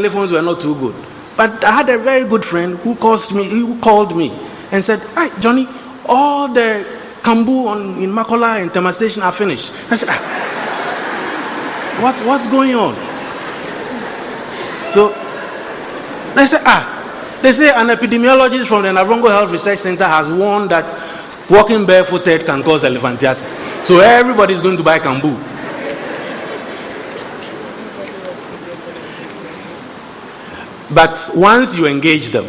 telephones were not too good. But I had a very good friend who called me and said, "Hi, Johnny, all the Kambu in Makola and Tema Station are finished." I said, what's going on? So they say an epidemiologist from the Navrongo Health Research Center has warned that walking barefooted can cause elephantiasis. So everybody's going to buy Kambu. But once you engage them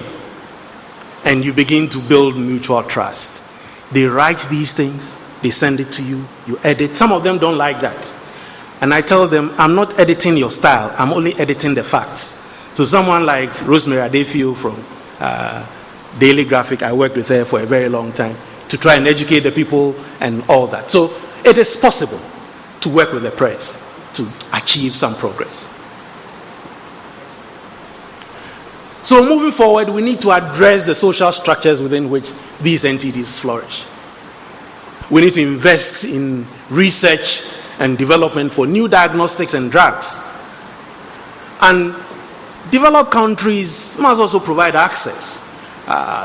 and you begin to build mutual trust, they write these things, they send it to you, you edit. Some of them don't like that. And I tell them, I'm not editing your style, I'm only editing the facts. So someone like Rosemary Adefio from Daily Graphic, I worked with her for a very long time to try and educate the people and all that. So it is possible to work with the press to achieve some progress. So moving forward, we need to address the social structures within which these entities flourish. We need to invest in research and development for new diagnostics and drugs. And developed countries must also provide access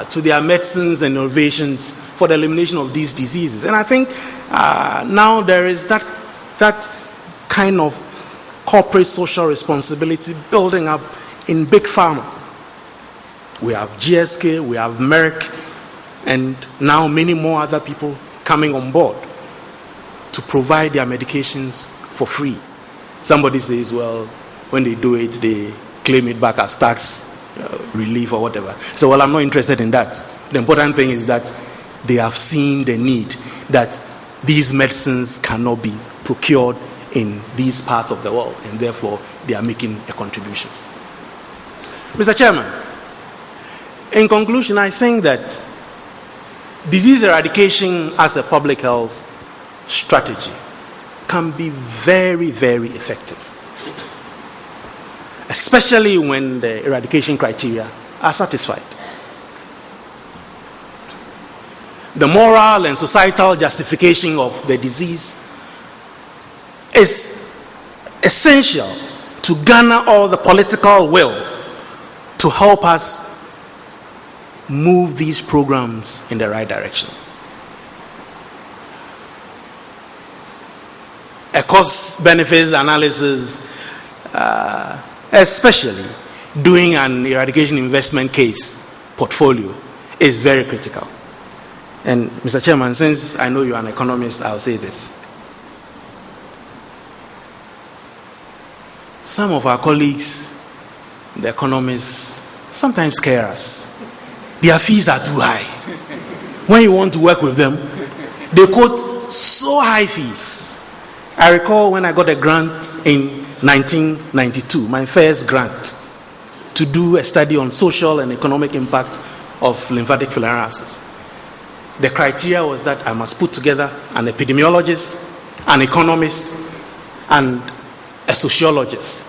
to their medicines and innovations for the elimination of these diseases. And I think now there is that kind of corporate social responsibility building up in big pharma. We have GSK, we have Merck, and now many more other people coming on board to provide their medications for free. Somebody says, well, when they do it, they claim it back as tax relief or whatever. So, well, I'm not interested in that. The important thing is that they have seen the need that these medicines cannot be procured in these parts of the world, and therefore they are making a contribution. Mr. Chairman, in conclusion, I think that disease eradication as a public health strategy can be very, very effective, especially when the eradication criteria are satisfied. The moral and societal justification of the disease is essential to garner all the political will to help us move these programs in the right direction. A cost-benefits analysis, especially doing an eradication investment case portfolio, is very critical. And Mr. Chairman, since I know you're an economist, I'll say this. Some of our colleagues, the economists, sometimes scare us. Their fees are too high. When you want to work with them, they quote so high fees. I recall when I got a grant in 1992, my first grant, to do a study on social and economic impact of lymphatic filariasis. The criteria was that I must put together an epidemiologist, an economist, and a sociologist.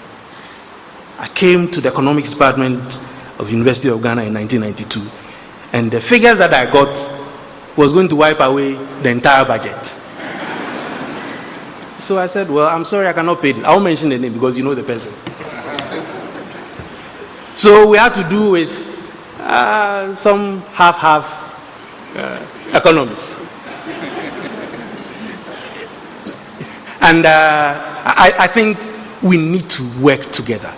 I came to the economics department of University of Ghana in 1992, and the figures that I got was going to wipe away the entire budget. So I said, well, I'm sorry, I cannot pay this. I won't mention the name because you know the person. So we had to do with some half-half economists. And I think we need to work together.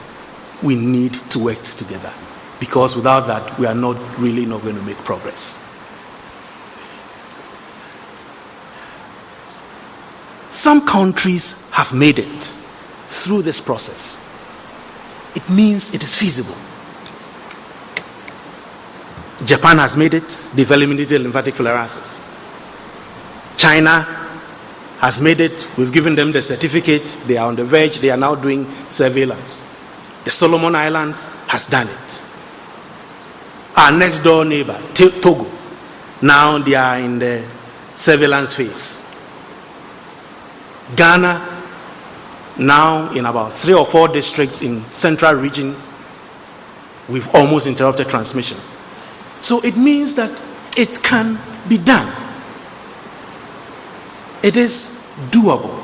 We need to work together. Because without that, we are not going to make progress. Some countries have made it through this process. It means it is feasible. Japan has made it. They've eliminated lymphatic filariasis. China has made it. We've given them the certificate. They are on the verge. They are now doing surveillance. The Solomon Islands has done it. Our next door neighbor, Togo, now they are in the surveillance phase. Ghana, now in about 3 or 4 districts in central region, we've almost interrupted transmission. So it means that it can be done. It is doable.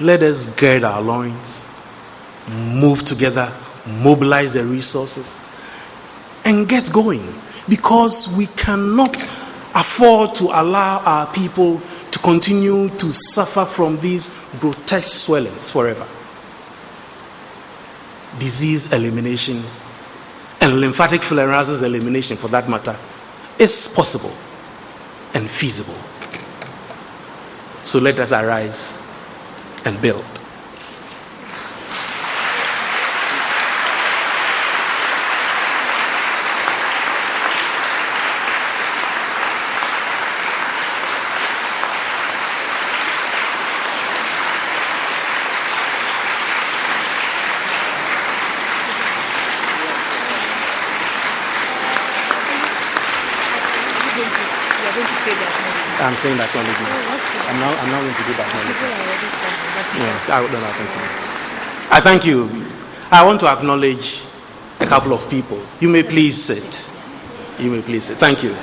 Let us gird our loins. move together, mobilize the resources, and get going. Because we cannot afford to allow our people to continue to suffer from these grotesque swellings forever. Disease elimination and lymphatic filariasis elimination, for that matter, is possible and feasible. So let us arise and build. I'm saying that acknowledgement. I'm not going to do that acknowledgement. Yes, I don't continue. I thank you. I want to acknowledge a couple of people. You may please sit. You may please sit. Thank you.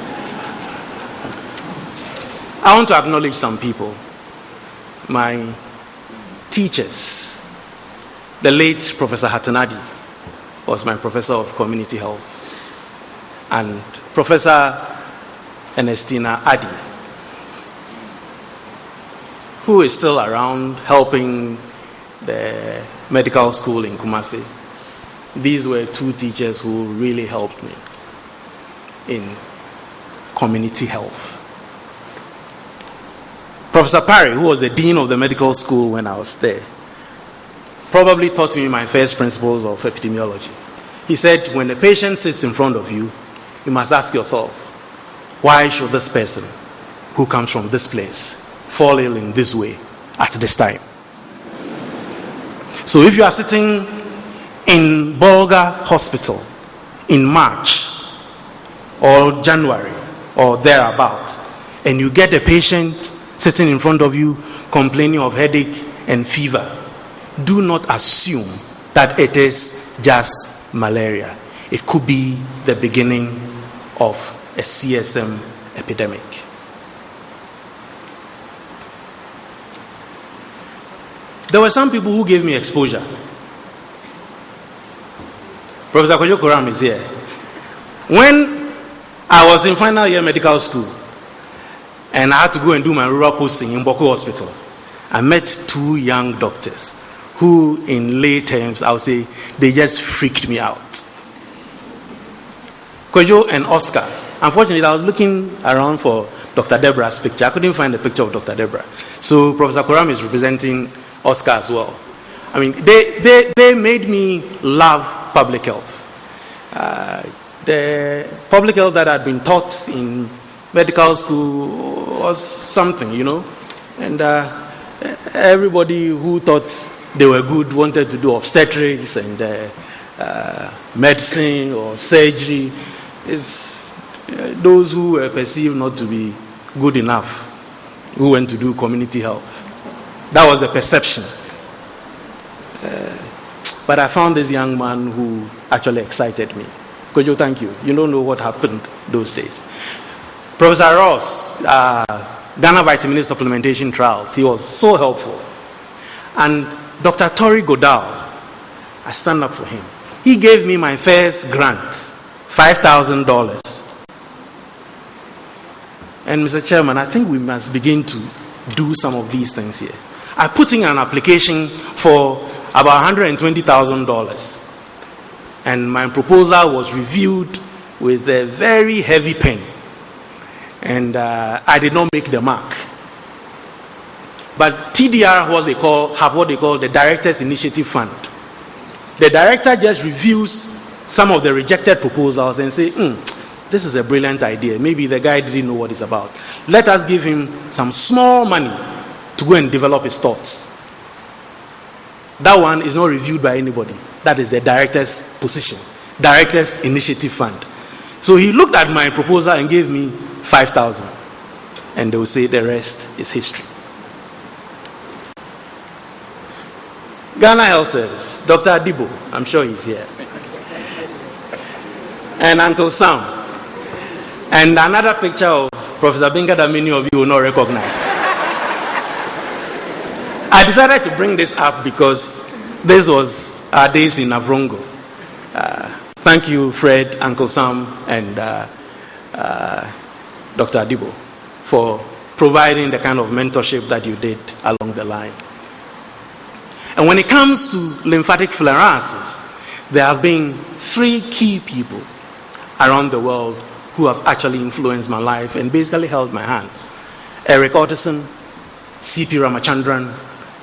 I want to acknowledge some people. My teachers. The late Professor Hatanadi was my professor of community health. And Professor Ernestina Adi, who is still around helping the medical school in Kumasi. These were two teachers who really helped me in community health. Professor Parry, who was the dean of the medical school when I was there, probably taught me my first principles of epidemiology. He said, when a patient sits in front of you, you must ask yourself, why should this person who comes from this place fall ill in this way at this time? So if you are sitting in Bolga Hospital in March or January or thereabout, and you get a patient sitting in front of you complaining of headache and fever, do not assume that it is just malaria. It could be the beginning of a CSM epidemic. There were some people who gave me exposure. Professor Kojo Koram is here. When I was in final year medical school and I had to go and do my rural posting in Boko Hospital, I met two young doctors who, in lay terms, I would say, they just freaked me out. Kojo and Oscar. Unfortunately, I was looking around for Dr. Deborah's picture. I couldn't find the picture of Dr. Deborah. So Professor Koram is representing Oscar as well. I mean, they made me love public health. The public health that had been taught in medical school was something, you know. And everybody who thought they were good wanted to do obstetrics and medicine or surgery. It's those who were perceived not to be good enough who went to do community health. That was the perception. But I found this young man who actually excited me. Kojo, thank you. You don't know what happened those days. Professor Ross, Ghana vitamin A supplementation trials, he was so helpful. And Dr. Tori Godal, I stand up for him. He gave me my first grant, $5,000. And Mr. Chairman, I think we must begin to do some of these things here. I put in an application for about $120,000. And my proposal was reviewed with a very heavy pen. And I did not make the mark. But TDR have what they call the Director's Initiative Fund. The director just reviews some of the rejected proposals and say, this is a brilliant idea. Maybe the guy didn't know what it's about. Let us give him some small money to go and develop his thoughts. That one is not reviewed by anybody. That is the director's position. Director's Initiative Fund. So he looked at my proposal and gave me $5,000. And they will say the rest is history. Ghana Health Service, Dr. Adibo, I'm sure he's here. And Uncle Sam. And another picture of Professor Binga that many of you will not recognize. I decided to bring this up because This was our days in Navrongo. Thank you, Fred, Uncle Sam, and Dr. Adibo for providing the kind of mentorship that you did along the line. And when it comes to lymphatic filariasis, there have been 3 key people around the world who have actually influenced my life and basically held my hands. Eric Otterson, C.P. Ramachandran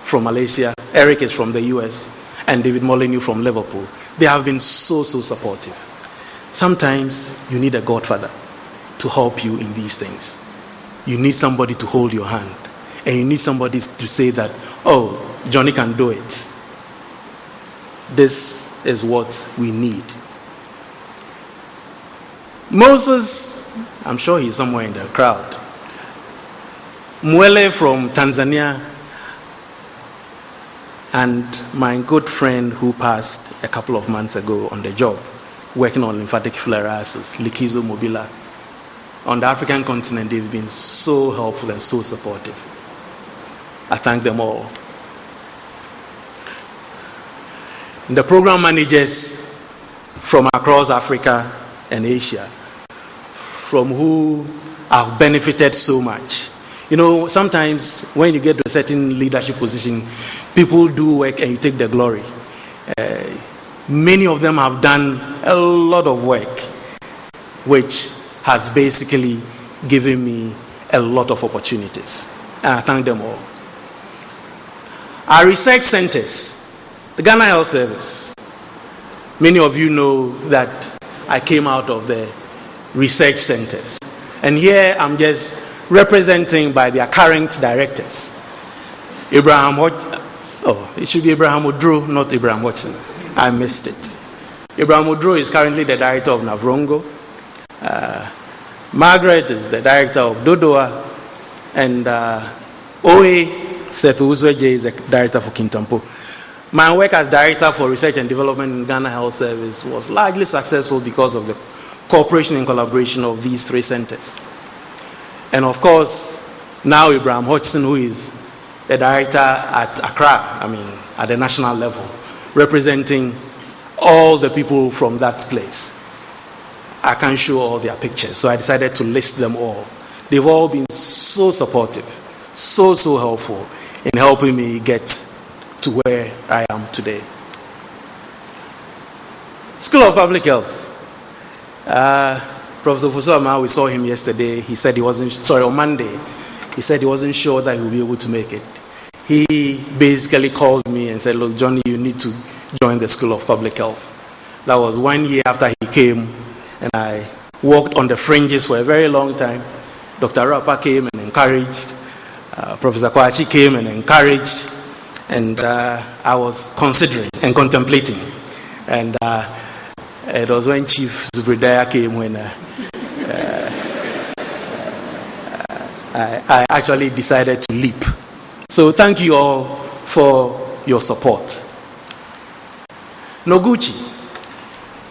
from Malaysia, Eric is from the US, and David Molyneux from Liverpool. They have been so supportive. Sometimes you need a godfather to help you in these things. You need somebody to hold your hand, and you need somebody to say that, oh, Johnny can do it. This is what we need. Moses, I'm sure he's somewhere in the crowd. Mwele from Tanzania, and my good friend who passed a couple of months ago on the job, working on lymphatic filariasis, Likizo Mobila. On the African continent, they've been so helpful and so supportive. I thank them all. The program managers from across Africa and Asia, from who have benefited so much. You know, sometimes when you get to a certain leadership position, people do work and you take the glory. Many of them have done a lot of work, which has basically given me a lot of opportunities. And I thank them all. Our research centers, the Ghana Health Service. Many of you know that I came out of the research centers. And here I'm just representing by their current directors. It should be Abraham Odro, not Abraham Watson. I missed it. Abraham Odro is currently the director of Navrongo. Margaret is the director of Dodoa. And Oe Setu Uzweje is the director for Kintampo. My work as director for research and development in Ghana Health Service was largely successful because of the cooperation and collaboration of these 3 centers. And of course, now Abraham Hodgson, who is the director at Accra, at the national level, representing all the people from that place. I can't show all their pictures, so I decided to list them all. They've all been so supportive, so helpful in helping me get to where I am today. School of Public Health. Professor Fusama, we saw him yesterday. He said on Monday, he said he wasn't sure that he would be able to make it. He basically called me and said, look, Johnny, you need to join the School of Public Health. That was 1 year after he came, and I walked on the fringes for a very long time. Dr. Rapa came and encouraged. Professor Kwachi came and encouraged. And I was considering and contemplating. And it was when Chief Zubridaya came when I actually decided to leap. So thank you all for your support. Noguchi.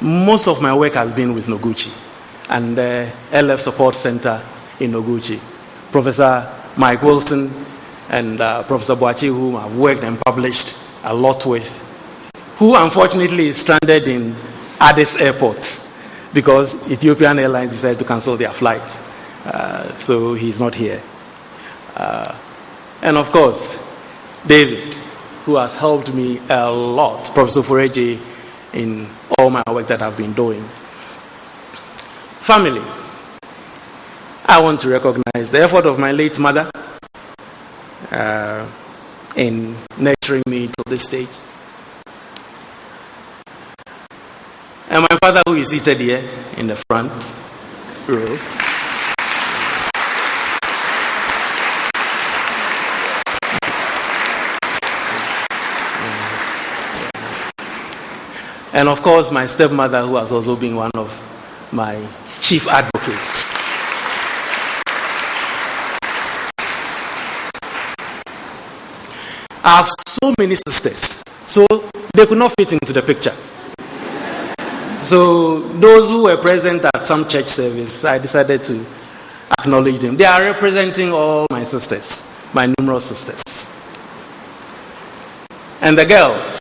Most of my work has been with Noguchi and the LF Support Center in Noguchi. Professor Mike Wilson and Professor Boachi, whom I've worked and published a lot with, who unfortunately is stranded in Addis Airport because Ethiopian Airlines decided to cancel their flight. So he's not here. And of course, David, who has helped me a lot, Professor Foreji, in all my work that I've been doing. Family. I want to recognize the effort of my late mother in nurturing me to this stage. And my father, who is seated here in the front row. And of course, my stepmother, who has also been one of my chief advocates. I have so many sisters, so they could not fit into the picture. So those who were present at some church service, I decided to acknowledge them. They are representing all my sisters, my numerous sisters. And the girls,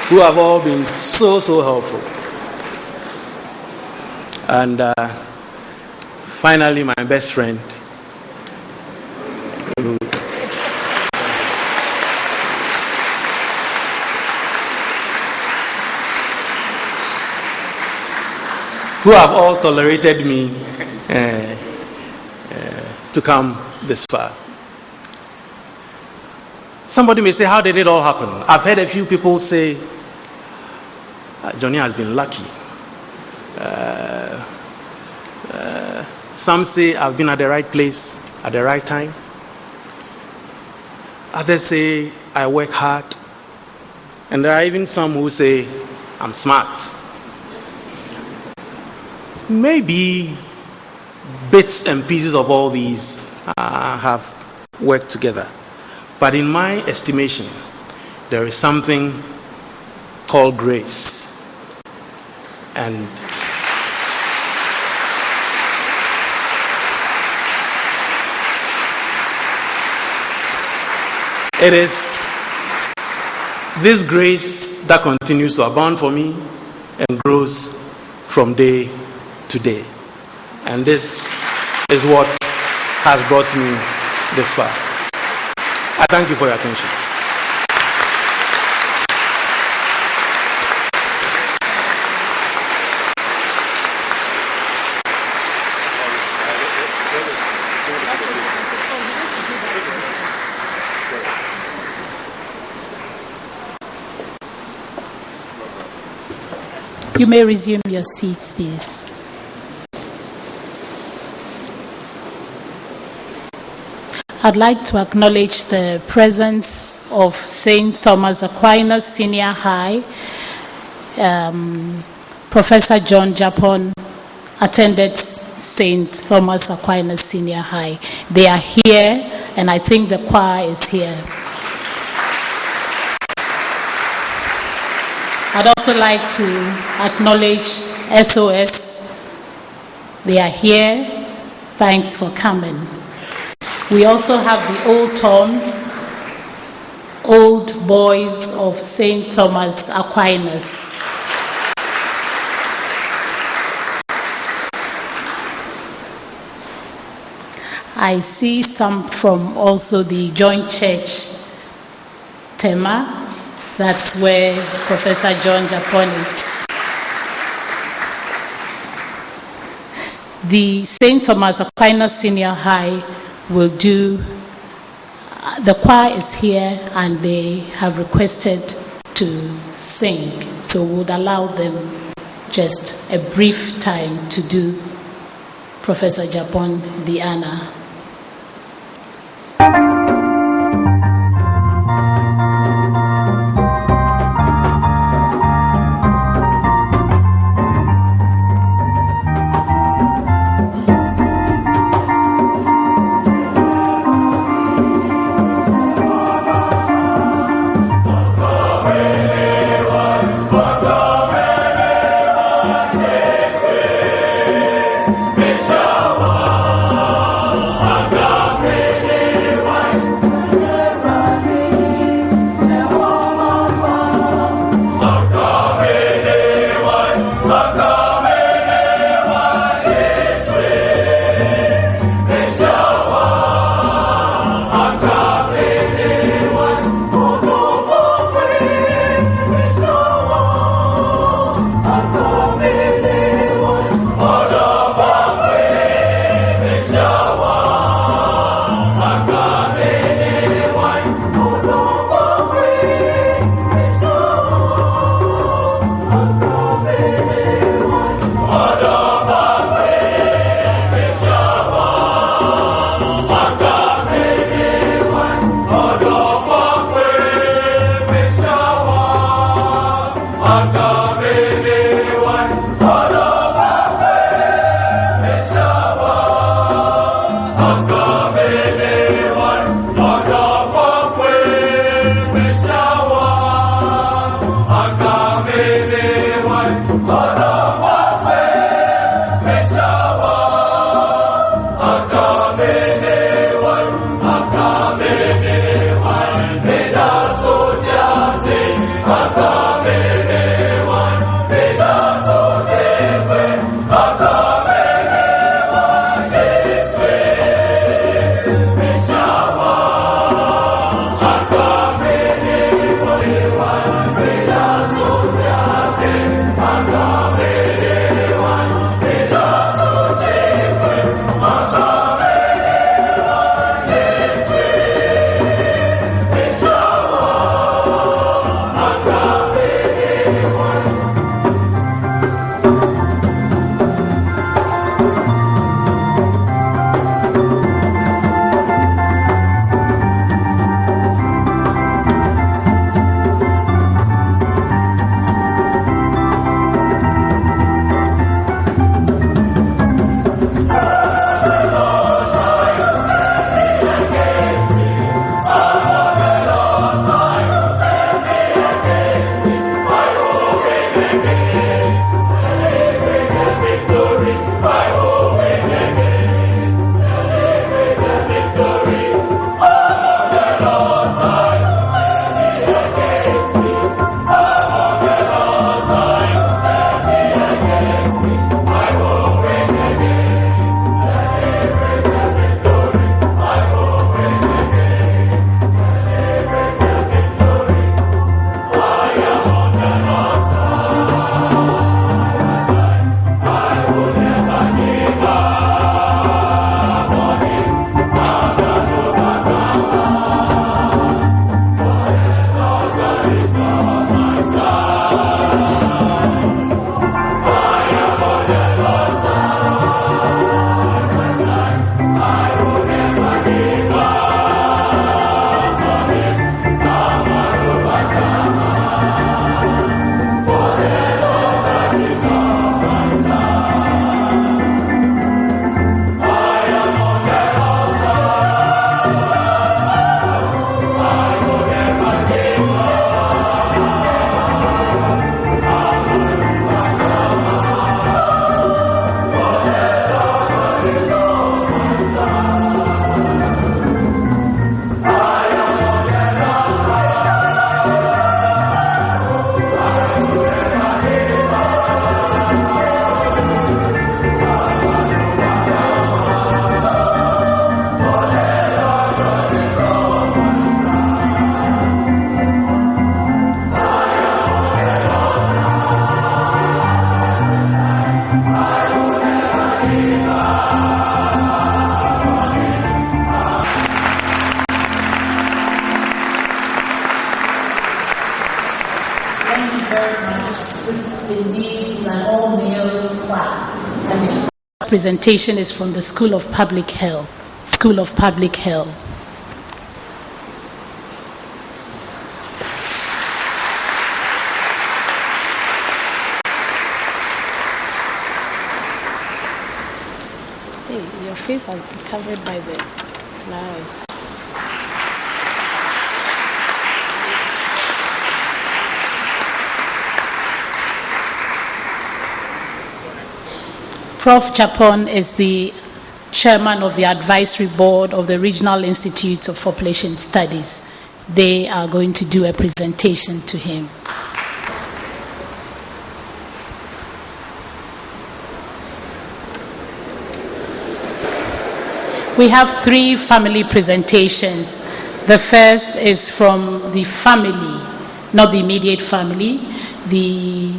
who have all been so helpful. And finally, my best friend, who have all tolerated me to come this far. Somebody may say, how did it all happen? I've heard a few people say, Johnny has been lucky. Some say I've been at the right place at the right time. Others say I work hard. And there are even some who say I'm smart. Maybe bits and pieces of all these have worked together. But in my estimation, there is something called grace. And it is this grace that continues to abound for me and grows from day to day. And this is what has brought me this far. I thank you for your attention. You may resume your seats, please. I'd like to acknowledge the presence of St. Thomas Aquinas Senior High. Professor John Japon attended St. Thomas Aquinas Senior High. They are here, and I think the choir is here. I'd also like to acknowledge SOS. They are here. Thanks for coming. We also have the Old Toms, Old Boys of St. Thomas Aquinas. I see some from also the Joint Church, Tema. That's where Professor John Japon is. The St. Thomas Aquinas Senior High will do, the choir is here and they have requested to sing. So we would allow them just a brief time to do Professor Japon the honor. presentation is from the School of Public Health. School of Public Health. Hey, your face has been covered by the flowers. Prof. Japon is the chairman of the advisory board of the Regional Institutes of Population Studies. They are going to do a presentation to him. We have 3 family presentations. The first is from the family, not the immediate family, the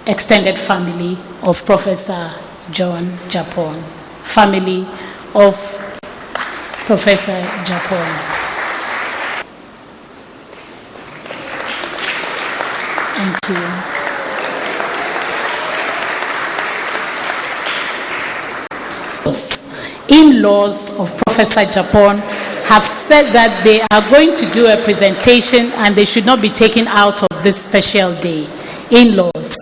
extended family of Professor John Japon, family of Professor Japon. Thank you. In-laws of Professor Japon have said that they are going to do a presentation and they should not be taken out of this special day. In-laws.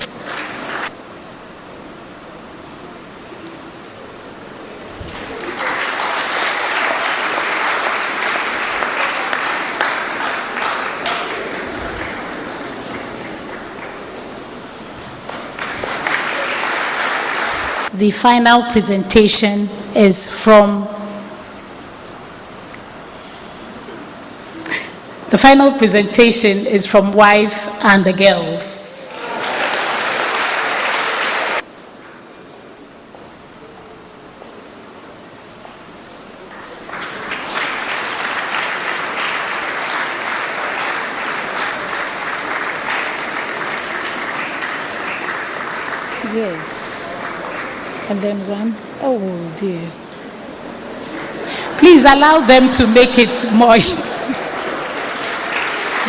The final presentation is from wife and the girls. Yes. And then one. Oh dear. Please allow them to make it more.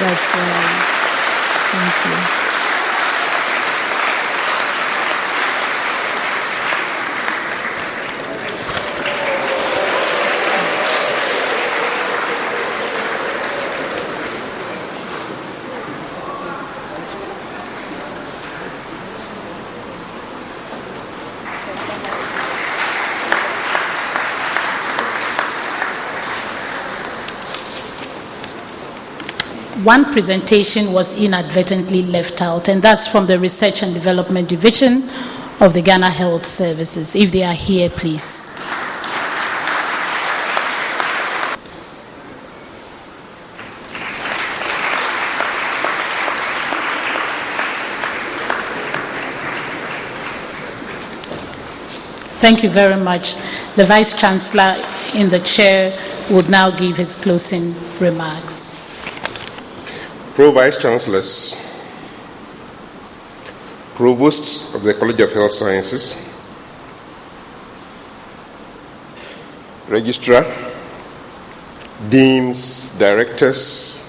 That's right. Thank you. One presentation was inadvertently left out, and that's from the Research and Development Division of the Ghana Health Services. If they are here, please. Thank you very much. The Vice Chancellor in the chair would now give his closing remarks. Pro-Vice Chancellors, Provosts of the College of Health Sciences, Registrar, Deans, Directors,